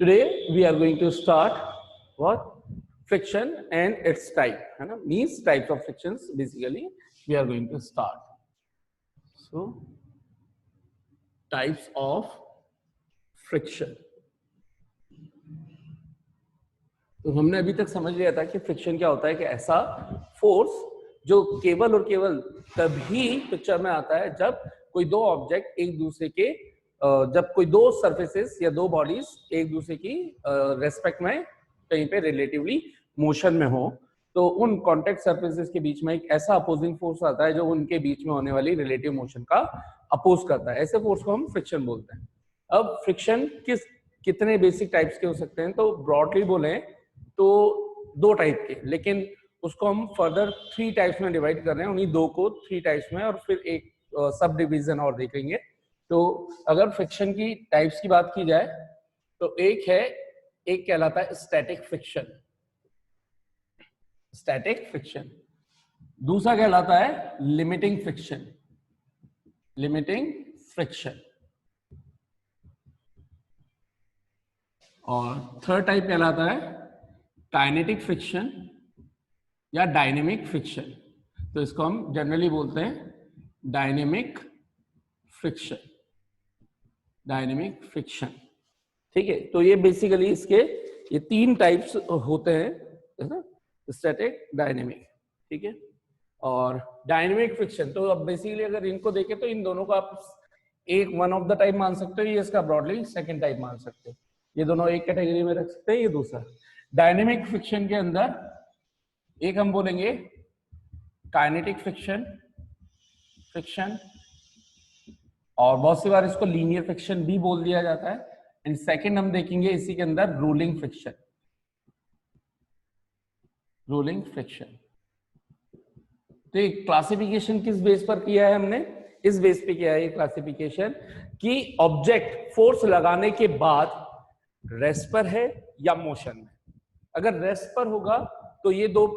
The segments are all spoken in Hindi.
Today we are going to start what? Friction and its type. है ना? Means types of frictions basically we are going to start. So types of friction. तो हमने अभी तक समझ लिया था कि फ्रिक्शन क्या होता है कि ऐसा फोर्स जो केवल और केवल तभी पिक्चर में आता है जब कोई दो ऑब्जेक्ट एक दूसरे के जब कोई दो सरफेसेस या दो बॉडीज एक दूसरे की रेस्पेक्ट में कहीं पे रिलेटिवली मोशन में हो, तो उन कॉन्टेक्ट सरफेसेस के बीच में एक ऐसा अपोजिंग फोर्स आता है जो उनके बीच में होने वाली रिलेटिव मोशन का अपोज करता है। ऐसे फोर्स को हम फ्रिक्शन बोलते हैं। अब फ्रिक्शन कितने बेसिक टाइप्स के हो सकते हैं? तो ब्रॉडली बोले तो दो टाइप के, लेकिन उसको हम फर्दर 3 टाइप्स में डिवाइड कर रहे हैं, उन्हीं दो को 3 टाइप्स में, और फिर एक सब डिवीजन और देखेंगे। तो अगर फ्रिक्शन की टाइप्स की बात की जाए तो एक कहलाता है स्टैटिक फ्रिक्शन, दूसरा कहलाता है लिमिटिंग फ्रिक्शन, और थर्ड टाइप कहलाता है काइनेटिक फ्रिक्शन या डायनेमिक फ्रिक्शन। तो इसको हम जनरली बोलते हैं डायनेमिक फ्रिक्शन। ठीक है, तो ये बेसिकली इसके ये 3 टाइप्स होते हैं, है ना? स्टैटिक, डायनेमिक, ठीक है। और डायनेमिक फ्रिक्शन तो अब बेसिकली अगर इनको देखें तो इन दोनों को आप एक वन ऑफ द टाइप मान सकते हो, ये इसका ब्रॉडली सेकंड टाइप मान सकते हो। ये दोनों एक कैटेगरी में रख सकते हैं, ये दूसरा। डायनेमिक फ्रिक्शन के अंदर एक हम बोलेंगे काइनेटिक फ्रिक्शन, और बहुत सी बार इसको लीनियर फ्रिक्शन भी बोल दिया जाता है। एंड सेकंड हम देखेंगे इसी के अंदर रोलिंग फ्रिक्शन। तो ये क्लासिफिकेशन किस बेस पर किया है हमने? इस बेस पे किया है ये क्लासिफिकेशन कि ऑब्जेक्ट फोर्स लगाने के बाद रेस्ट पर है या मोशन में। अगर रेस्ट पर होगा तो ये दो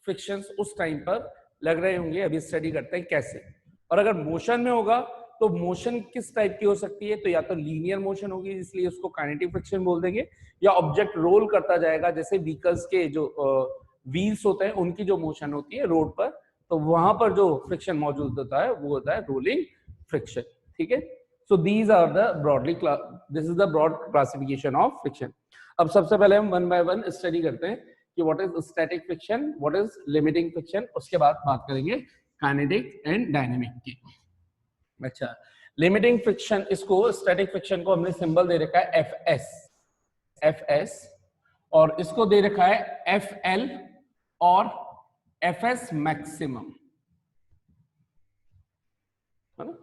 फ्रिक्शंस उस टाइम पर लग रहे होंगे, अभी स्टडी करते हैं कैसे। और अगर मोशन में होगा तो मोशन किस टाइप की हो सकती है? तो या तो लीनियर मोशन होगी, इसलिए उसको काइनेटिक फ्रिक्शन बोल देंगे, या ऑब्जेक्ट रोल करता जाएगा, जैसे व्हीकल्स के जो व्हील्स होते हैं उनकी जो मोशन होती है रोड पर, तो वहां पर जो फ्रिक्शन मौजूद होता है वो होता है रोलिंग फ्रिक्शन। ठीक है, so these are the broadly this is the broad classification of friction. अब सबसे पहले हम वन बाय वन स्टडी करते हैं कि what is static friction, what is limiting friction, उसके बाद बात करेंगे काइनेटिक एंड डायनेमिक की। अच्छा, लिमिटिंग फ्रिक्शन, इसको स्टैटिक फ्रिक्शन को हमने सिंबल दे रखा है एफएस, और इसको दे रखा है एफएल और एफएस मैक्सिमम, है ना?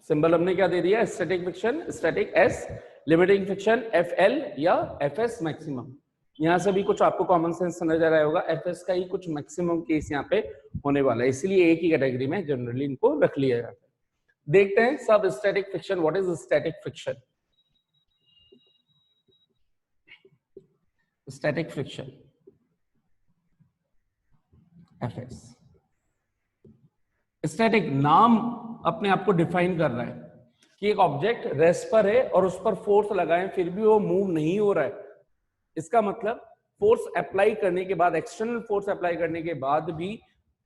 सिंबल हमने क्या दे दिया? Static friction static S, limiting friction FL या एफएस मैक्सिमम। यहां से भी कुछ आपको कॉमन सेंस नजर आया होगा, एफएस का ही कुछ मैक्सिमम केस यहाँ पे होने वाला है, इसलिए एक ही कैटेगरी में जनरली इनको रख लिया जाता है। देखते हैं सब static friction. What is static friction? Static friction FS. Static नाम अपने आप को डिफाइन कर रहा है कि एक ऑब्जेक्ट रेस्ट पर है और उस पर फोर्स लगाएं फिर भी वो मूव नहीं हो रहा है। इसका मतलब फोर्स अप्लाई करने के बाद, एक्सटर्नल फोर्स अप्लाई करने के बाद भी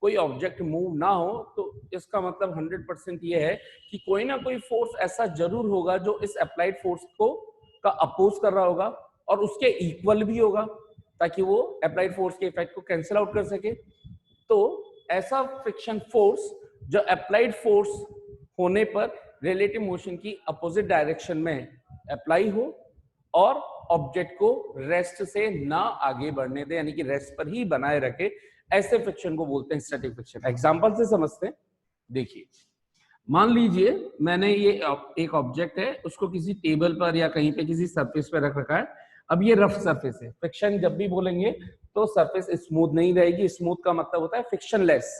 कोई ऑब्जेक्ट मूव ना हो, तो इसका मतलब 100% ये है कि कोई ना कोई फोर्स ऐसा जरूर होगा जो इस अप्लाइड फोर्स को का अपोज कर रहा होगा और उसके इक्वल भी होगा, ताकि वो अप्लाइड फोर्स के इफेक्ट को कैंसिल आउट कर सके। तो ऐसा फ्रिक्शन फोर्स जो अप्लाइड फोर्स होने पर रिलेटिव मोशन की अपोजिट डायरेक्शन में अप्लाई हो और ऑब्जेक्ट को रेस्ट से ना आगे बढ़ने दे, यानी कि रेस्ट पर ही बनाए रखे, ऐसे फ्रिक्शन को बोलते हैं स्टैटिक फ्रिक्शन। एग्जांपल से समझते हैं। देखिए, मान लीजिए मैंने ये एक ऑब्जेक्ट है, उसको किसी टेबल पर या कहीं पे किसी सरफेस पे रख रखा है। अब ये रफ सरफेस है। फ्रिक्शन जब भी बोलेंगे तो सरफेस स्मूथ नहीं रहेगी। स्मूथ का मतलब होता है फ्रिक्शनलेस,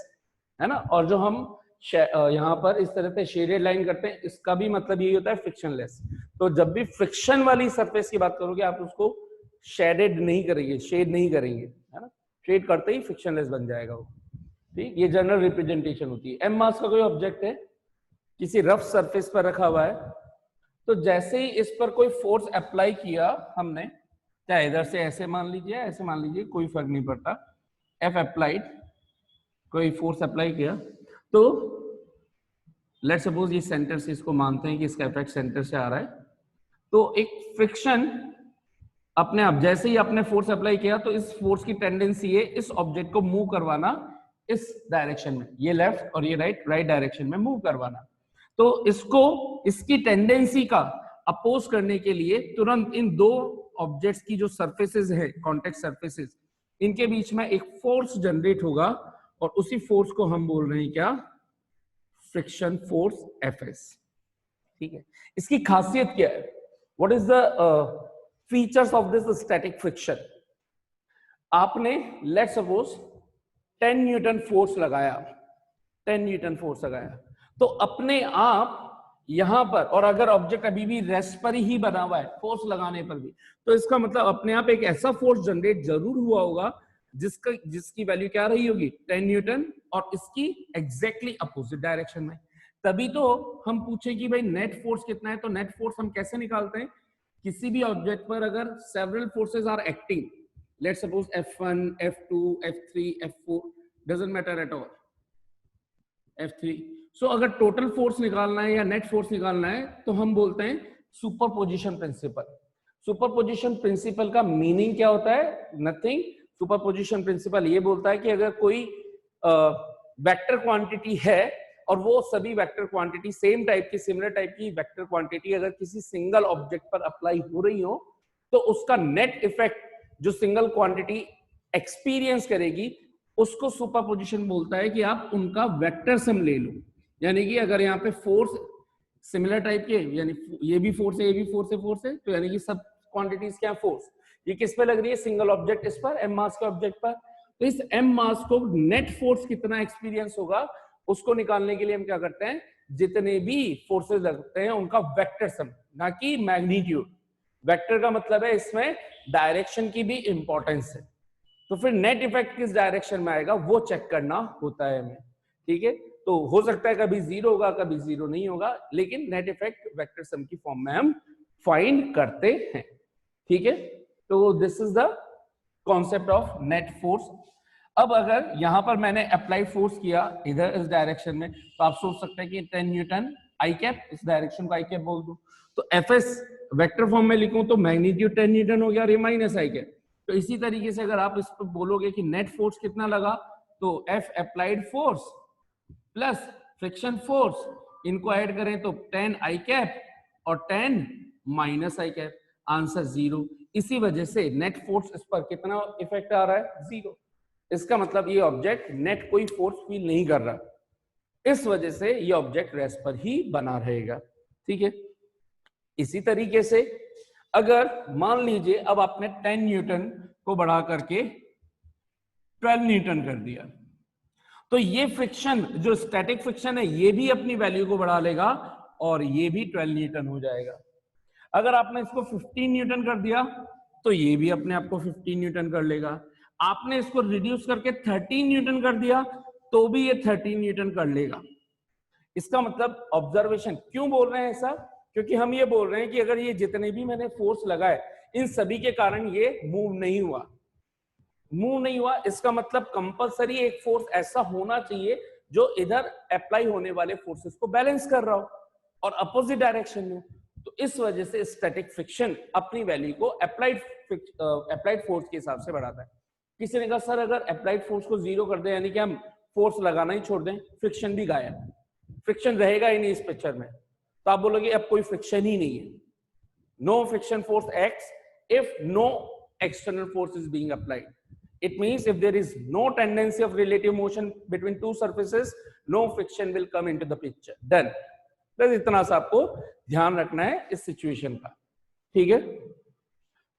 है ना? और जो हम यहाँ पर इस तरह से शेडेड लाइन करते हैं, इसका भी मतलब यही होता है फ्रिक्शनलेस। तो जब भी फ्रिक्शन वाली सरफेस की बात करोगे आप उसको शेड नहीं करेंगे, है ना? शेड करते ही फ्रिक्शनलेस बन जाएगा वो। ठीक, ये जनरल रिप्रेजेंटेशन होती है। एम मास का कोई ऑब्जेक्ट है, किसी रफ सरफेस पर रखा हुआ है, तो जैसे ही इस पर कोई फोर्स अप्लाई किया हमने, चाहे इधर से ऐसे मान लीजिए, ऐसे मान लीजिए, कोई फर्क नहीं पड़ता, एफ अप्लाइड, कोई फोर्स अप्लाई किया, तो लेट सपोज ये सेंटर से, इसको मानते हैं कि इसका इफेक्ट सेंटर से आ रहा है, तो एक फ्रिक्शन अपने आप, जैसे ही आपने फोर्स अप्लाई किया तो इस फोर्स की टेंडेंसी है इस ऑब्जेक्ट को मूव करवाना इस डायरेक्शन में, ये लेफ्ट और ये राइट डायरेक्शन में मूव करवाना। तो इसको, इसकी टेंडेंसी का अपोज करने के लिए तुरंत इन दो ऑब्जेक्ट्स की जो सरफेसेस है, कॉन्टेक्ट सरफेसेस, इनके बीच में एक फोर्स जनरेट होगा और उसी फोर्स को हम बोल रहे हैं क्या? Friction force FS. ठीक है, इसकी खासियत क्या है? What is the features of this static friction? आपने लेट सपोज 10 न्यूटन फोर्स लगाया, 10 न्यूटन फोर्स लगाया, तो अपने आप यहां पर, और अगर ऑब्जेक्ट अभी भी रेस्ट पर ही बना हुआ है फोर्स लगाने पर भी, तो इसका मतलब अपने आप एक ऐसा फोर्स जनरेट जरूर हुआ होगा जिसकी वैल्यू क्या रही होगी? 10 न्यूटन, और इसकी एग्जैक्टली अपोजिट डायरेक्शन में। तभी तो हम पूछे कि भाई नेट फोर्स कितना है, तो नेट फोर्स हम कैसे निकालते हैं? किसी भी ऑब्जेक्ट पर अगर several forces are acting, let's suppose F1, F2, F3, F4, doesn't matter at all, F3, so अगर टोटल फोर्स निकालना है या नेट फोर्स निकालना है तो हम बोलते हैं सुपरपोजिशन प्रिंसिपल। सुपरपोजिशन प्रिंसिपल का मीनिंग क्या होता है? नथिंग। सुपरपोजिशन प्रिंसिपल ये बोलता है कि अगर कोई वेक्टर क्वांटिटी है और वो सभी वेक्टर क्वांटिटी सेम टाइप की, सिमिलर टाइप की वेक्टर क्वांटिटी अगर किसी सिंगल ऑब्जेक्ट पर अप्लाई हो रही हो, तो उसका नेट इफेक्ट जो सिंगल क्वांटिटी एक्सपीरियंस करेगी उसको सुपरपोजिशन बोलता है कि आप उनका वेक्टर सम ले लो। यानी कि अगर यहाँ पे फोर्स सिमिलर टाइप के, यानी ये भी फोर्स है, ये भी फोर्स है, फोर्स है, तो यानी कि सब क्वांटिटीज क्या फोर्स, ये किस पे लग रही है? सिंगल ऑब्जेक्ट, इस पर, एम मास के ऑब्जेक्ट पर। तो इस एम मास को नेट फोर्स कितना एक्सपीरियंस होगा उसको निकालने के लिए हम क्या करते हैं? जितने भी फोर्सेस लगते हैं उनका वेक्टर सम, ना कि मैग्नीट्यूड। वेक्टर का मतलब है इसमें डायरेक्शन की भी इंपॉर्टेंस है। तो फिर नेट इफेक्ट किस डायरेक्शन में आएगा वो चेक करना होता है हमें। ठीक है, तो हो सकता है कभी जीरो होगा, कभी जीरो नहीं होगा, लेकिन नेट इफेक्ट वेक्टर सम की फॉर्म में हम फाइंड करते हैं। ठीक है, तो this is the concept of net force. अब अगर यहां पर मैंने अप्लाई फोर्स किया इधर इस डायरेक्शन में, तो आप सोच सकते हैं कि 10 न्यूटन आई कैप, इस डायरेक्शन को आई कैप बोल दूं, तो एफ एस वेक्टर फॉर्म में लिखूं तो मैग्नीट्यूड 10 न्यूटन हो गया और ये माइनस आई कैप। तो इसी तरीके से अगर आप इस पर बोलोगे कि नेट फोर्स कितना लगा, तो F applied force plus friction force, इनको ऐड करें तो 10 आई कैप और 10 माइनस आई कैप, आंसर 0। इसी वजह से नेट फोर्स इस पर कितना इफेक्ट आ रहा है? 0। इसका मतलब ये ऑब्जेक्ट नेट कोई फोर्स फील नहीं कर रहा, इस वजह से ये ऑब्जेक्ट रेस्ट पर ही बना रहेगा। ठीक है, इसी तरीके से अगर मान लीजिए अब आपने 10 न्यूटन को बढ़ा करके 12 न्यूटन कर दिया, तो ये फ्रिक्शन जो स्टैटिक फ्रिक्शन है ये भी अपनी वैल्यू को बढ़ा लेगा और ये भी 12 न्यूटन हो जाएगा। अगर आपने इसको 15 न्यूटन कर दिया तो ये भी अपने आप को 15 न्यूटन कर लेगा। आपने इसको रिड्यूस करके 13 न्यूटन कर दिया तो भी ये 13 न्यूटन कर लेगा। इसका मतलब ऑब्जर्वेशन, क्यों बोल रहे हैं ऐसा? क्योंकि हम ये बोल रहे हैं कि अगर ये जितने भी मैंने फोर्स लगाए इन सभी के कारण ये मूव नहीं हुआ, इसका मतलब कंपलसरी एक फोर्स ऐसा होना चाहिए जो इधर अप्लाई होने वाले फोर्सेस को बैलेंस कर रहा हो और अपोजिट डायरेक्शन में। तो इस वजह से स्टैटिक फ्रिक्शन अपनी वैल्यू को अप्लाइड फोर्स के हिसाब से बढ़ाता है। किसी ने कहा सर अगर अप्लाइड फोर्स को 0 कर दें, यानी कि हम फोर्स लगाना ही छोड़ दें, फ्रिक्शन भी गायब, फ्रिक्शन रहेगा ही नहीं इस पिक्चर में, तो आप बोलोगे अब कोई फ्रिक्शन ही नहीं है। No friction force acts if no external force is being applied. It means if there is no tendency of relative motion between two surfaces, no friction will come into the picture. Done. बस इतना सा आपको ध्यान रखना है इस सिचुएशन का। ठीक है,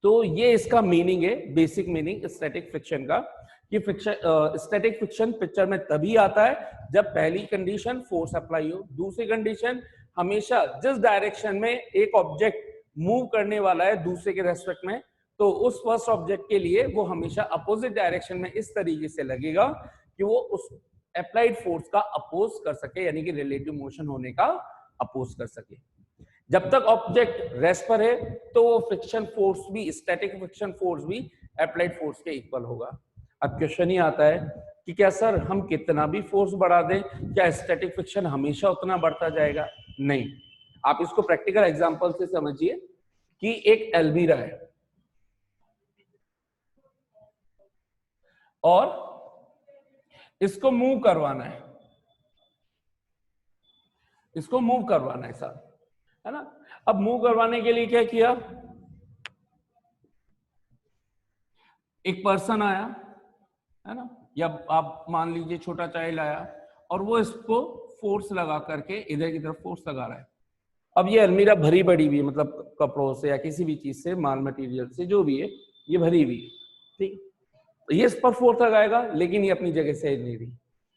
तो ये इसका मीनिंग है, बेसिक मीनिंग स्टैटिक फ्रिक्शन का, कि स्टैटिक फ्रिक्शन पिक्चर में तभी आता है जब पहली कंडीशन फोर्स अप्लाई हो, दूसरी कंडीशन हमेशा जिस डायरेक्शन में एक ऑब्जेक्ट मूव करने वाला है दूसरे के रेस्पेक्ट में, तो उस फर्स्ट ऑब्जेक्ट के लिए वो हमेशा अपोजिट डायरेक्शन में इस तरीके से लगेगा कि वो उस अप्लाइड फोर्स का अपोज कर सके, यानी कि रिलेटिव मोशन होने का अपोज कर सके। जब तक ऑब्जेक्ट रेस्ट पर है तो वो फ्रिक्शन फोर्स भी, स्टैटिक फ्रिक्शन फोर्स भी अप्लाइड फोर्स के इक्वल होगा। अब क्वेश्चन ही आता है कि क्या सर हम कितना भी फोर्स बढ़ा दें क्या स्टैटिक फ्रिक्शन हमेशा उतना बढ़ता जाएगा? नहीं, आप इसको प्रैक्टिकल एग्जांपल से समझिए कि एक एल्मीरा है और इसको मूव करवाना है, इसको मूव करवाना है सर, है ना। अब मूव करवाने के लिए क्या किया, एक पर्सन आया, है ना, या आप मान लीजिए छोटा चाइल्ड आया और वो इसको फोर्स लगा करके इधर की तरफ फोर्स लगा रहा है। अब ये अलमीरा भरी पड़ी हुई है, मतलब कपड़ों से या किसी भी चीज से, माल मटेरियल से, जो भी है ये भरी हुई है, ठीक। ये इस पर फोर्स लगाएगा लेकिन ये अपनी जगह से नहीं रही,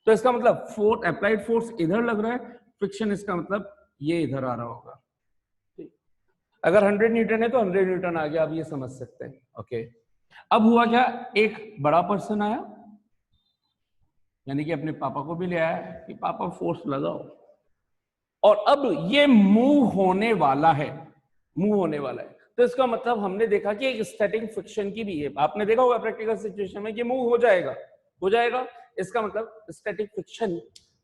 तो इसका मतलब फोर्स, अप्लाइड फोर्स इधर लग रहा है, फ्रिक्शन इसका मतलब ये इधर आ रहा होगा, ठीक। अगर 100 न्यूटन है तो 100 न्यूटन आ गया, आप ये समझ सकते हैं। ओके, अब हुआ क्या, एक बड़ा पर्सन आया, यानी कि अपने पापा को भी ले आया कि पापा फोर्स लगाओ, और अब ये मूव होने वाला है, मूव होने वाला है। तो इसका मतलब हमने देखा कि एक स्टैटिक फ्रिक्शन की भी है, आपने देखा होगा प्रैक्टिकल सिचुएशन में कि मूव हो जाएगा, हो जाएगा। इसका मतलब स्टैटिक फ्रिक्शन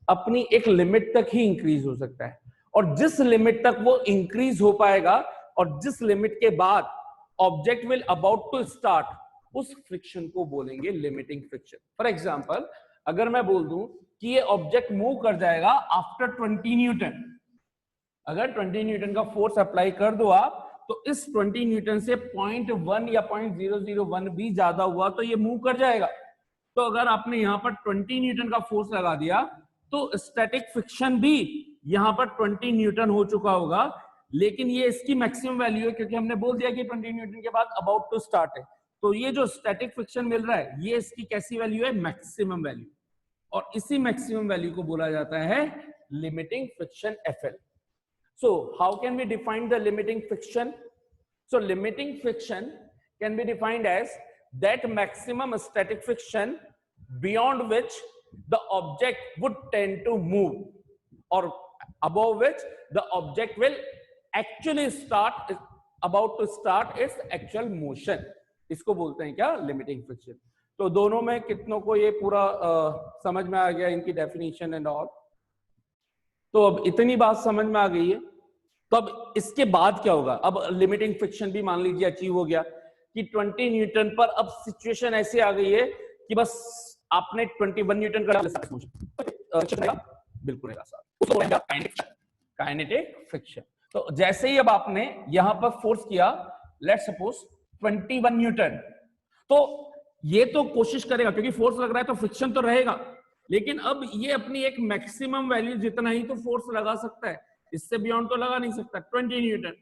अपनी एक लिमिट तक ही इंक्रीज हो सकता है, और जिस लिमिट तक वो इंक्रीज हो पाएगा और जिस लिमिट के बाद object will about to start, उस फ्रिक्शन को बोलेंगे लिमिटिंग फ्रिक्शन। फॉर एग्जांपल, अगर मैं बोल दूं कि ये ऑब्जेक्ट मूव कर जाएगा आफ्टर 20 न्यूटन, अगर 20 न्यूटन का फोर्स अप्लाई कर दो आप, तो इस 20 न्यूटन से 0.1 या 0.001 भी ज्यादा हुआ तो ये मूव कर जाएगा। तो अगर आपने यहां पर 20 न्यूटन का फोर्स लगा दिया तो स्टैटिक फ्रिक्शन भी यहां पर 20 न्यूटन हो चुका होगा, लेकिन ये इसकी मैक्सिमम वैल्यू है क्योंकि हमने बोल दिया कि 20 न्यूटन के बाद अबाउट टू स्टार्ट है। तो ये जो स्टैटिक फ्रिक्शन मिल रहा है ये इसकी कैसी वैल्यू है, मैक्सिमम वैल्यू, और इसी मैक्सिमम वैल्यू को बोला जाता है limiting friction FL. So how can we define the limiting friction? So limiting friction can be defined as that maximum static friction beyond which the object would tend to move, or above which the object will actually start, about to start its actual motion. इसको बोलते हैं क्या, limiting friction। तो दोनों में कितनों को ये पूरा समझ में आ गया, इनकी डेफिनेशन एंड ऑल। तो अब इतनी बात समझ में आ गई है, तो अब इसके बाद क्या होगा। अब लिमिटिंग फ्रिक्शन भी मान लीजिए अचीव हो गया कि 20 न्यूटन पर अब सिचुएशन ऐसे आ गई है कि बस आपने 21 न्यूटन का बिल्कुल काइनेटिक फ्रिक्शन। तो जैसे ही अब आपने यहां पर फोर्स किया, लेट्स सपोज 21 न्यूटन, तो ये तो कोशिश करेगा क्योंकि फोर्स लग रहा है तो फ्रिक्शन तो रहेगा, लेकिन अब ये अपनी एक मैक्सिमम वैल्यू जितना ही तो फोर्स लगा सकता है, इससे बियॉन्ड तो लगा नहीं सकता 20 न्यूटन।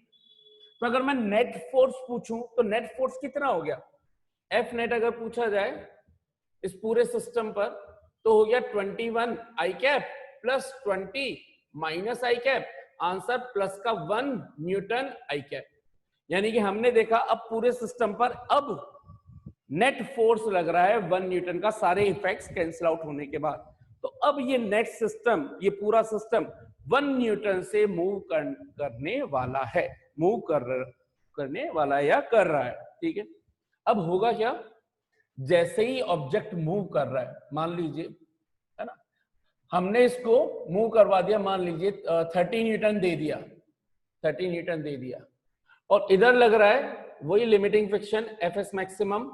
तो अगर मैं नेट फोर्स पूछूं तो नेट फोर्स कितना हो गया, एफ नेट अगर पूछा जाए इस पूरे सिस्टम पर तो हो गया 21 आई कैप प्लस 20 माइनस आई कैप, आंसर प्लस का 1 न्यूटन आई कैप। यानी कि हमने देखा अब पूरे सिस्टम पर अब नेट फोर्स लग रहा है 1 न्यूटन का, सारे इफेक्ट्स कैंसिल आउट होने के बाद। तो अब ये नेट सिस्टम, ये पूरा सिस्टम 1 न्यूटन से मूव करने वाला है, मूव करने वाला है या कर रहा है, ठीक है। अब होगा क्या, जैसे ही ऑब्जेक्ट मूव कर रहा है, मान लीजिए, है ना, हमने इसको मूव करवा दिया, मान लीजिए 30 न्यूटन दे दिया, 30 न्यूटन दे दिया, और इधर लग रहा है वही limiting friction F S maximum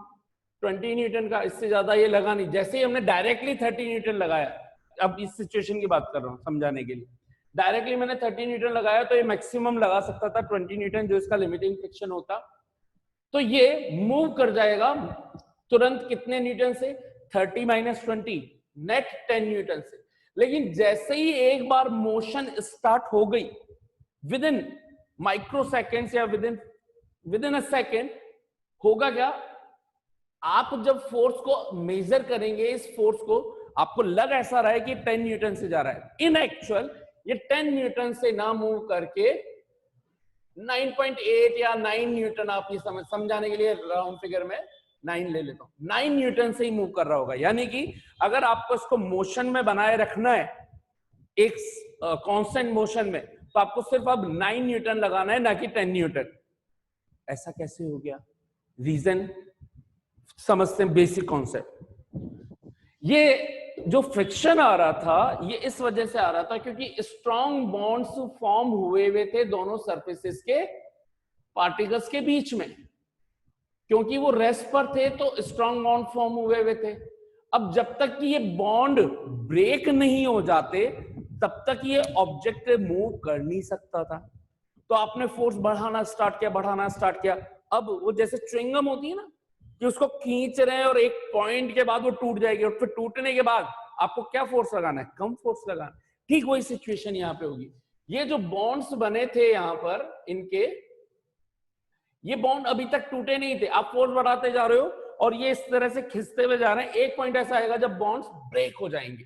20 Newton का, इससे ज्यादा ये लगा नहीं। जैसे ही हमने डायरेक्टली 30 न्यूटन लगाया, अब इस सिचुएशन की बात कर रहा हूं समझाने के लिए, डायरेक्टली मैंने 30 न्यूटन लगाया तो ये मैक्सिमम लगा सकता था 20 न्यूटन जो इसका लिमिटिंग फ्रिक्शन होता, तो ये मूव कर जाएगा तुरंत कितने न्यूटन से, 30 माइनस 20 नेट 10 न्यूटन से। लेकिन जैसे ही एक बार मोशन स्टार्ट हो गई, विद इन माइक्रो सेकेंड्स या विद इन अ सेकेंड, होगा क्या, आप जब फोर्स को मेजर करेंगे, इस फोर्स को आपको लग ऐसा रहा है कि 10 न्यूटन से जा रहा है, इन एक्चुअल ये 10 न्यूटन से ना मूव करके 9.8 या 9 न्यूटन, आप ये समझाने के लिए राउंड फिगर में 9 ले लेता हूं, 9 न्यूटन से ही मूव कर रहा होगा। यानी कि अगर आपको इसको मोशन में बनाए रखना है, एक कांस्टेंट मोशन में, तो आपको सिर्फ अब 9 न्यूटन लगाना है, ना कि 10 न्यूटन। ऐसा कैसे हो गया? रीजन समझते हैं, बेसिक कॉन्सेप्ट। ये जो फ्रिक्शन आ रहा था, ये इस वजह से आ रहा था क्योंकि स्ट्रॉन्ग बॉन्ड्स फॉर्म हुए थे दोनों सरफेसेस के पार्टिकल्स के बीच में। क्योंकि वो रेस्ट पर थे तो स्ट्रॉन्ग बॉन्ड फॉर्म हुए थे। अब जब तक कि ये बॉन्ड ब्रेक नहीं हो जाते तब तक ये ऑब्जेक्ट मूव कर नहीं सकता था। तो आपने फोर्स बढ़ाना स्टार्ट किया। अब वो जैसे च्युइंगम होती है ना, कि उसको खींच रहे हैं और एक पॉइंट के बाद वो टूट जाएगी, और फिर टूटने के बाद आपको क्या फोर्स लगाना है? कम फोर्स लगाना। ठीक वही सिचुएशन यहाँ पे होगी। ये जो बॉन्ड्स बने थे यहाँ पर इनके, ये बॉन्ड अभी तक टूटे नहीं थे। आप फोर्स बढ़ाते जा रहे हो और ये इस तरह से खिंचते हुए जा रहे हैं। एक पॉइंट ऐसा आएगा जब बॉन्ड्स ब्रेक हो जाएंगे।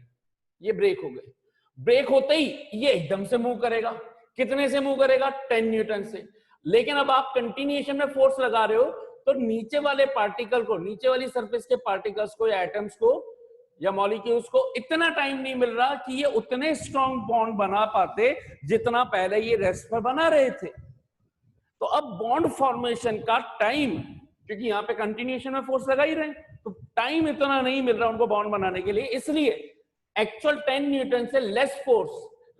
ये ब्रेक हो गए। ब्रेक होते ही ये एकदम से मूव करेगा। कितने से मूव करेगा? 10 न्यूटन से। लेकिन अब आप कंटिन्यूएशन में फोर्स लगा रहे हो तो नीचे वाले पार्टिकल को, नीचे वाली सरफेस के पार्टिकल्स को या एटम्स को या मॉलिक्यूल्स को इतना टाइम नहीं मिल रहा कि ये उतने स्ट्रॉन्ग बॉन्ड बना पाते जितना पहले ये रेस्ट पर बना रहे थे। तो अब बॉन्ड फॉर्मेशन का टाइम, क्योंकि यहां पे कंटिन्यूएशन में फोर्स लगा ही रहे, तो टाइम इतना नहीं मिल रहा उनको बॉन्ड बनाने के लिए, इसलिए एक्चुअल 10 न्यूटन से लेस फोर्स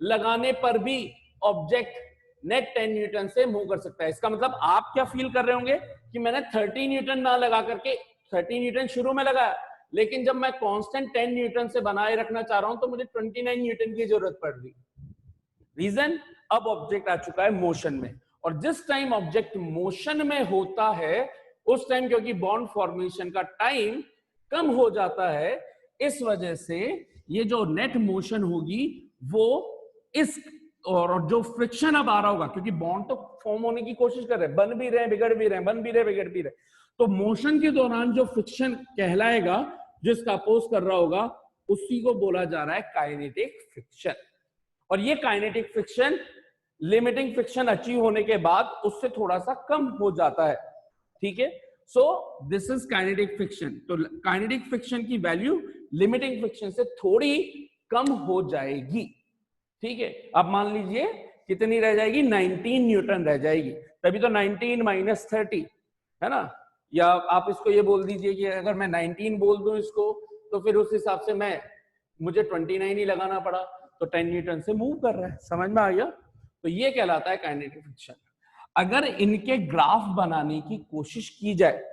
लगाने पर भी ऑब्जेक्ट नेट 10 न्यूटन से मूव कर सकता है। इसका मतलब आप क्या फील कर रहे होंगे कि मैंने 30 न्यूटन ना लगा करके, 30 न्यूटन शुरू में लगाया, लेकिन जब मैं कांस्टेंट 10 न्यूटन से बनाए रखना चाह रहा हूं तो मुझे 29 न्यूटन की जरूरत पड़ रही। रीजन, अब ऑब्जेक्ट आ चुका है मोशन में, और जिस टाइम ऑब्जेक्ट मोशन में होता है उस टाइम क्योंकि बॉन्ड फॉर्मेशन का टाइम कम हो जाता है, इस वजह से ये जो नेट मोशन होगी वो इस, और जो फ्रिक्शन अब आ रहा होगा, क्योंकि बॉन्ड तो फॉर्म होने की कोशिश कर रहे हैं, बन भी रहे हैं, बिगड़ भी रहे हैं, बन भी रहे, बिगड़ भी रहे, तो मोशन के दौरान जो फ्रिक्शन कहलाएगा, जिसका अपोज कर रहा होगा, उसी को बोला जा रहा है काइनेटिक फ्रिक्शन। और ये kinetic friction limiting friction achieve होने के बाद उससे थोड़ा सा कम हो जाता है। ठीक है, so this is kinetic friction. तो काइनेटिक फ्रिक्शन की वैल्यू लिमिटिंग फ्रिक्शन से थोड़ी कम हो जाएगी। ठीक है, अब मान लीजिए कितनी रह जाएगी? 19 न्यूटन रह जाएगी। तभी तो 19 माइनस 30 है ना, या आप इसको ये बोल दीजिए कि अगर मैं 19 बोल दूं इसको, तो फिर उस हिसाब से मुझे 29 ही लगाना पड़ा, तो 10 न्यूटन से मूव कर रहा है। समझ में आ गया? तो ये कहलाता है काइनेटिक फ्रिक्शन। अगर इनके ग्राफ बनाने की कोशिश की जाए,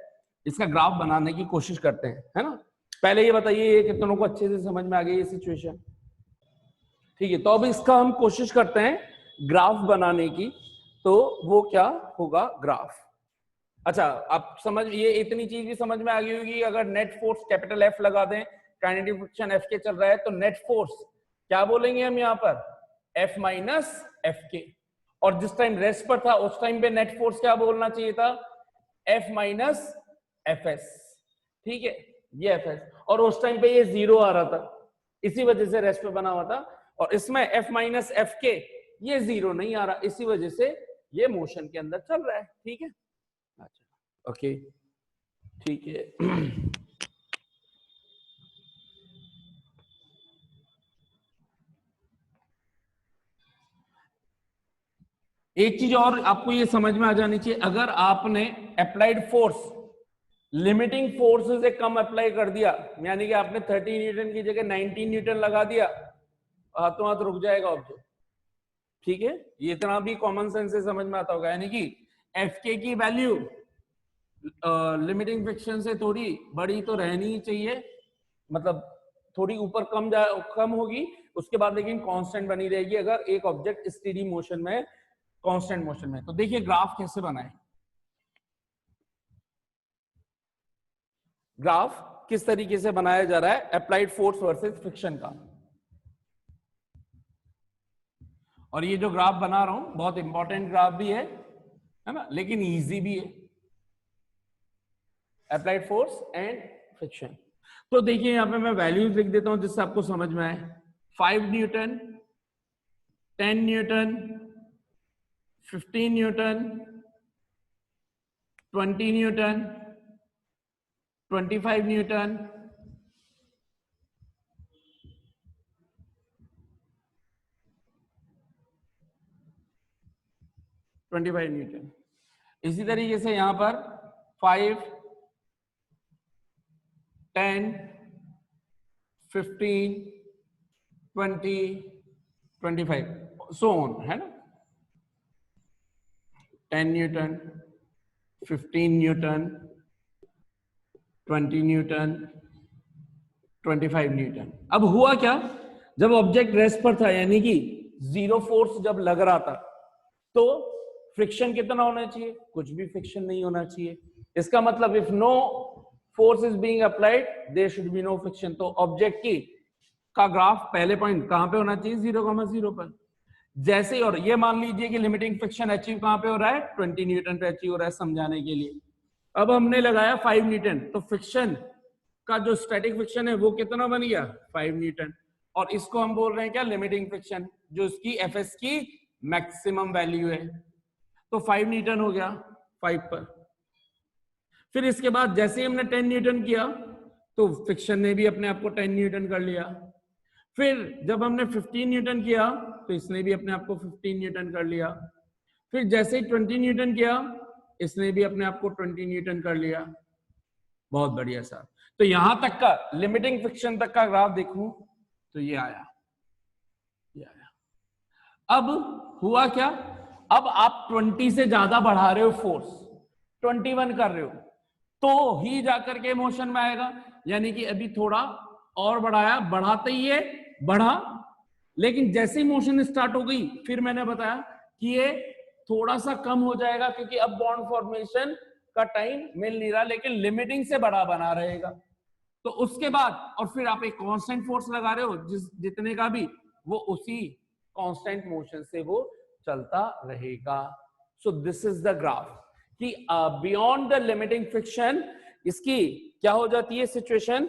इसका ग्राफ बनाने की कोशिश करते हैं, है ना, पहले ये बताइए ये कितनों को अच्छे से समझ में आ गई ये सिचुएशन? ठीक है, तो अब इसका हम कोशिश करते हैं ग्राफ बनाने की। तो वो क्या होगा ग्राफ? अच्छा, आप समझ, ये इतनी चीज भी समझ में आ गई होगी, अगर नेट फोर्स कैपिटल एफ लगा दें, काइनेटिक फ्रिक्शन एफ के चल रहा है, तो नेट फोर्स क्या बोलेंगे हम यहाँ पर? एफ माइनस एफ के। और जिस टाइम रेस्ट पर था उस टाइम पे नेट फोर्स क्या बोलना चाहिए था? F minus F S. ठीक है, ये एफ एस, और उस टाइम पे ये 0 आ रहा था, इसी वजह से रेस्ट पे बना हुआ था। और इसमें एफ माइनस एफ के ये 0 नहीं आ रहा, इसी वजह से ये मोशन के अंदर चल रहा है। ठीक है, अच्छा, ओके, ठीक है। एक चीज और आपको ये समझ में आ जानी चाहिए, अगर आपने अप्लाइड फोर्स लिमिटिंग फोर्स से कम अप्लाई कर दिया, यानी कि आपने 30 न्यूटन की जगह 19 न्यूटन लगा दिया, हाथों हाथ रुक जाएगा ऑब्जेक्ट। ठीक है, ये इतना भी कॉमन सेंस से समझ में आता होगा, यानी कि एफ के की वैल्यू लिमिटिंग फ्रिक्शन से थोड़ी बड़ी तो रहनी ही चाहिए, मतलब थोड़ी ऊपर कम होगी, उसके बाद लेकिन कांस्टेंट बनी रहेगी अगर एक ऑब्जेक्ट स्टेडी मोशन में, कांस्टेंट मोशन में। तो देखिए ग्राफ कैसे बनाए। ग्राफ किस तरीके से बनाया जा रहा है अप्लाइड फोर्स वर्सेस फ्रिक्शन का। और ये जो ग्राफ बना रहा हूं बहुत इंपॉर्टेंट ग्राफ भी है ना, लेकिन इजी भी है, अप्लाइड फोर्स एंड फ्रिक्शन। तो देखिए यहां पे मैं वैल्यूज लिख देता हूं जिससे आपको समझ में आए। 5 Newton, 10 Newton, 15 Newton, 20 Newton, 25 Newton, 25 Newton. इसी तरीके से यहां पर 5, 10, 15, 20, 25 सो ऑन, है ना। 10 न्यूटन, 15 न्यूटन, 20 न्यूटन, 25 न्यूटन। अब हुआ क्या, जब ऑब्जेक्ट रेस्ट पर था यानी कि जीरो फोर्स जब लग रहा था तो फ्रिक्शन कितना होना चाहिए, कुछ भी फ्रिक्शन नहीं होना चाहिए। इसका मतलब if no force is being applied there should be no friction. तो ऑब्जेक्ट की का ग्राफ पहले पॉइंट कहां पे होना चाहिए, 0,0 पर। जैसे ही, और ये मान लीजिए कि लिमिटिंग फ्रिक्शन अचीव कहां पे हो रहा है, 20 न्यूटन पे अचीव हो रहा है समझाने के लिए। अब हमने लगाया 5 न्यूटन, तो फ्रिक्शन का जो स्टैटिक फ्रिक्शन है वो कितना बन गया, 5 न्यूटन। और इसको हम बोल रहे हैं क्या, लिमिटिंग फ्रिक्शन, जो इसकी एफएस की मैक्सिमम वैल्यू है। तो 5 न्यूटन हो गया 5 पर। फिर इसके बाद जैसे ही हमने 10 न्यूटन किया तो फ्रिक्शन ने भी अपने आप को 10 न्यूटन कर लिया। फिर जब हमने 15 न्यूटन किया तो इसने भी अपने आप को 15 न्यूटन कर लिया। फिर जैसे ही 20 न्यूटन किया इसने भी अपने आप को 20 न्यूटन कर लिया। बहुत बढ़िया सर। तो यहां तक का लिमिटिंग फ्रिक्शन तक का ग्राफ देखूं तो ये आया, ये आया। अब हुआ क्या, अब आप 20 से ज्यादा बढ़ा रहे हो फोर्स, 21 कर रहे हो तो ही जाकर के मोशन में आएगा। यानी कि अभी थोड़ा और बढ़ाया, बढ़ाते ही ये बढ़ा, लेकिन जैसे ही मोशन स्टार्ट हो गई फिर मैंने बताया कि ये थोड़ा सा कम हो जाएगा क्योंकि अब बॉन्ड फॉर्मेशन का टाइम मिल नहीं रहा, लेकिन लिमिटिंग से बड़ा बना रहेगा। तो उसके बाद और फिर आप एक कांस्टेंट फोर्स लगा रहे हो जितने का भी, वो उसी कांस्टेंट मोशन से वो चलता रहेगा। So this is the graph कि बियॉन्ड द लिमिटिंग फ्रिक्शन इसकी क्या हो जाती है सिचुएशन।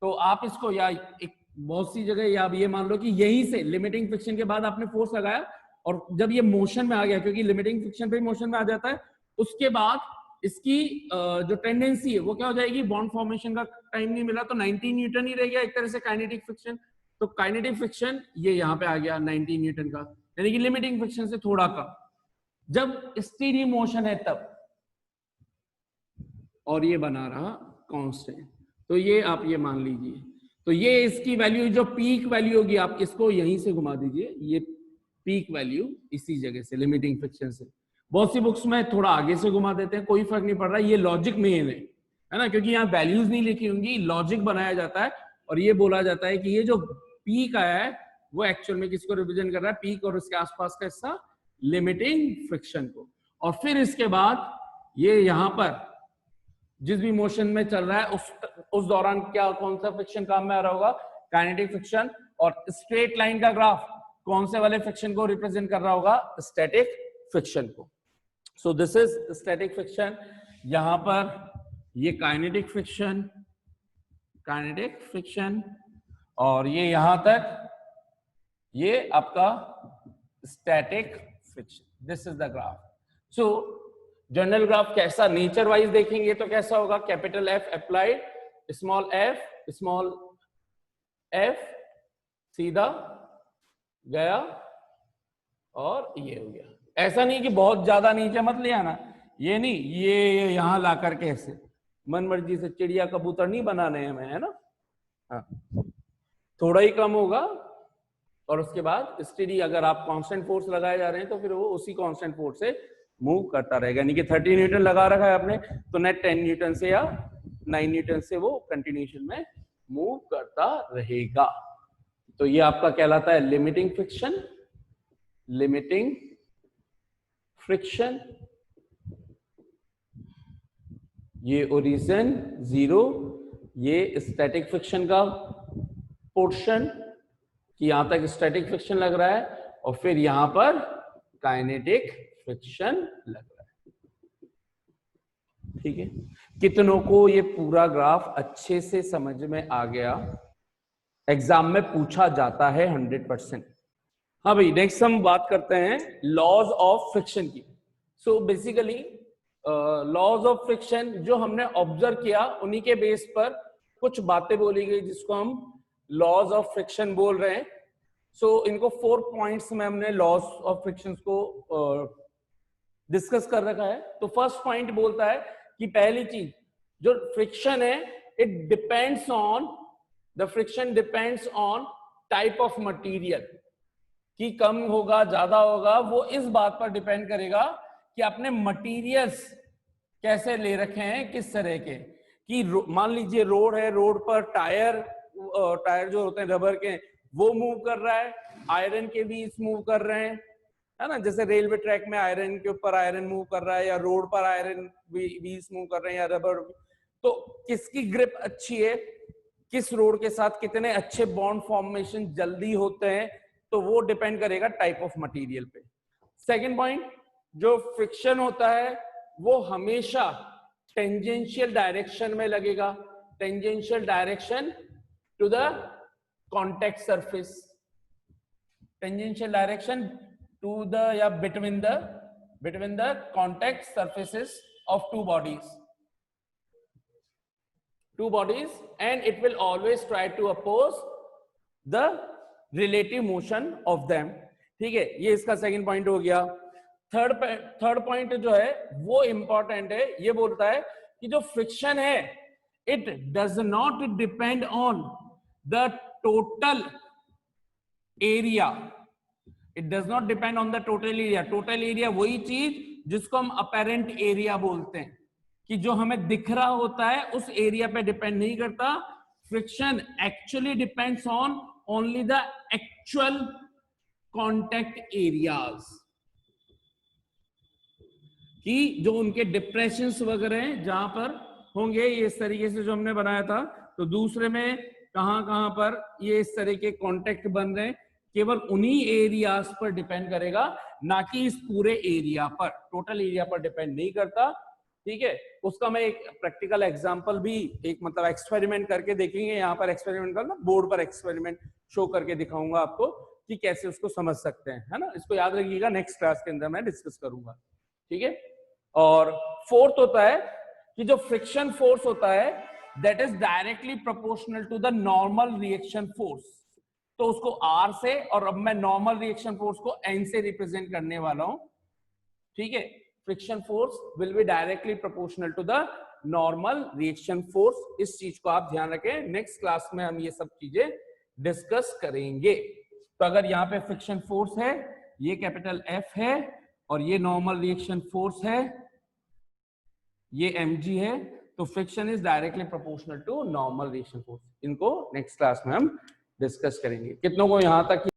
तो आप इसको या एक बहुत सी जगह या ये मान लो कि यहीं से लिमिटिंग फ्रिक्शन के बाद आपने फोर्स लगाया और जब ये मोशन में आ गया, क्योंकि लिमिटिंग फ्रिक्शन पे मोशन में आ जाता है, उसके बाद इसकी जो टेंडेंसी है वो क्या हो जाएगी, बॉन्ड फॉर्मेशन का टाइम नहीं मिला तो 90 न्यूटन ही रह गया एक तरह से काइनेटिक फ्रिक्शन। तो काइनेटिक फ्रिक्शन ये यहाँ पे आ गया 90 न्यूटन का, यानी कि लिमिटिंग फ्रिक्शन से थोड़ा कम। जब स्टेडी मोशन है तब, और ये बना रहा कांस्टेंट, तो ये आप ये मान लीजिए। तो ये इसकी वैल्यू जो पीक वैल्यू होगी, आप इसको यहीं से घुमा दीजिए, ये पीक वैल्यू इसी जगह से लिमिटिंग फ्रिक्शन से। बहुत सी बुक्स में थोड़ा आगे से घुमा देते हैं, कोई फर्क नहीं पड़ रहा, ये लॉजिक में है ना, क्योंकि यहाँ वैल्यूज नहीं लिखी होंगी, लॉजिक बनाया जाता है और ये बोला जाता है कि ये जो पीक आया है वो एक्चुअल में किसको रिप्रेजेंट कर रहा है, पीक और उसके आसपास का हिस्सा लिमिटिंग फ्रिक्शन को। और फिर इसके बाद ये यहाँ पर जिस भी मोशन में चल रहा है उस दौरान क्या कौन सा फ्रिक्शन काम में आ रहा होगा, काइनेटिक फ्रिक्शन। और स्ट्रेट लाइन का ग्राफ कौन से वाले फ्रिक्शन को रिप्रेजेंट कर रहा होगा, स्टैटिक फ्रिक्शन को। So this is static friction. यहां पर ये काइनेटिक फ्रिक्शन, काइनेटिक फ्रिक्शन, और ये यहां तक ये आपका static friction. This is the graph. So general graph कैसा, नेचर वाइज देखेंगे तो कैसा होगा, capital F applied, small F सीधा गया और ये हो गया। ऐसा नहीं कि बहुत ज्यादा नीचे मत ले आना, ये नहीं, ये यहां ला करके ऐसे मन मर्जी से चिड़िया कबूतर नहीं बनाने हमें, है ना। हाँ, थोड़ा ही कम होगा और उसके बाद स्टेडी, अगर आप कांस्टेंट फोर्स लगाए जा रहे हैं तो फिर वो उसी कांस्टेंट फोर्स से मूव करता रहेगा। यानी कि 30 न्यूटन लगा रखा है आपने तो नेट 10 न्यूटन से या 9 न्यूटन से वो कंटिन्यूएशन में मूव करता रहेगा। तो ये आपका कहलाता है लिमिटिंग फ्रिक्शन, लिमिटिंग फ्रिक्शन। ये ओरिजिन 0, ये स्टैटिक फ्रिक्शन का पोर्शन कि यहां तक स्टैटिक फ्रिक्शन लग रहा है और फिर यहां पर काइनेटिक फ्रिक्शन लग रहा है। ठीक है, कितनों को ये पूरा ग्राफ अच्छे से समझ में आ गया, एग्जाम में पूछा जाता है 100%। हाँ भाई, नेक्स्ट हम बात करते हैं लॉज ऑफ फ्रिक्शन की। So basically laws of friction जो हमने ऑब्जर्व किया उन्हीं के बेस पर कुछ बातें बोली गई जिसको हम लॉज ऑफ फ्रिक्शन बोल रहे हैं। सो इनको 4 पॉइंट्स में हमने लॉज ऑफ फ्रिक्शन को डिस्कस कर रखा है। तो फर्स्ट पॉइंट बोलता है कि पहली चीज जो फ्रिक्शन है, it depends on the friction depends on type of material, कि कम होगा ज्यादा होगा वो इस बात पर डिपेंड करेगा कि आपने मटेरियल्स कैसे ले रखे हैं, किस तरह के। कि मान लीजिए रोड है, रोड पर टायर जो होते हैं रबर के वो मूव कर रहा है, आयरन के बीच मूव कर रहे हैं, है ना। जैसे रेलवे ट्रैक में आयरन के ऊपर आयरन मूव कर रहा है, या रोड पर आयरन बीच मूव कर रहे हैं, या रबर। तो किसकी ग्रिप अच्छी है, किस रोड के साथ कितने अच्छे बॉन्ड फॉर्मेशन जल्दी होते हैं, तो वो डिपेंड करेगा टाइप ऑफ मटेरियल पे। सेकंड पॉइंट, जो फ्रिक्शन होता है वो हमेशा टेंजेंशियल डायरेक्शन में लगेगा, tangential direction to the contact surface, tangential direction to the या between the contact surfaces of two bodies, and it will always try to oppose the relative motion of them। ठीक है, ये इसका सेकंड पॉइंट हो गया। थर्ड पॉइंट जो है वो इंपॉर्टेंट है, ये बोलता है कि जो फ्रिक्शन है it does not depend on the total area, it does not depend on the total area. Total area वही चीज जिसको हम अपेरेंट एरिया बोलते हैं, कि जो हमें दिख रहा होता है उस एरिया पे डिपेंड नहीं करता। Friction actually depends on only the actual contact areas, कि जो उनके डिप्रेशंस वगैरह हैं जहां पर होंगे, ये इस तरीके से जो हमने बनाया था, तो दूसरे में कहां पर ये इस तरह के कॉन्टेक्ट बन रहे हैं, केवल उन्हीं एरियाज पर डिपेंड करेगा, ना कि इस पूरे एरिया पर, टोटल एरिया पर डिपेंड नहीं करता। ठीक है, उसका मैं एक प्रैक्टिकल एग्जांपल भी, एक मतलब एक्सपेरिमेंट करके देखेंगे। यहाँ पर एक्सपेरिमेंट करना, बोर्ड पर एक्सपेरिमेंट शो करके दिखाऊंगा आपको कि कैसे उसको समझ सकते हैं, है ना। इसको याद रखिएगा, नेक्स्ट क्लास के अंदर मैं डिस्कस करूंगा। ठीक है, और फोर्थ होता है कि जो फ्रिक्शन फोर्स होता है that is directly proportional to the normal reaction force. तो उसको आर से, और अब मैं नॉर्मल रिएक्शन फोर्स को एन से रिप्रेजेंट करने वाला हूं। ठीक है, friction force will be directly proportional to the normal reaction force. इस चीज को आप ध्यान रखें, नेक्स्ट क्लास में हम ये सब चीजें डिस्कस करेंगे। तो अगर यहाँ पे फ्रिक्शन फोर्स है, ये कैपिटल एफ है, और ये नॉर्मल रिएक्शन फोर्स है, ये mg है, तो friction is directly proportional to normal reaction force. इनको नेक्स्ट क्लास में हम डिस्कस करेंगे। कितनों को यहां तक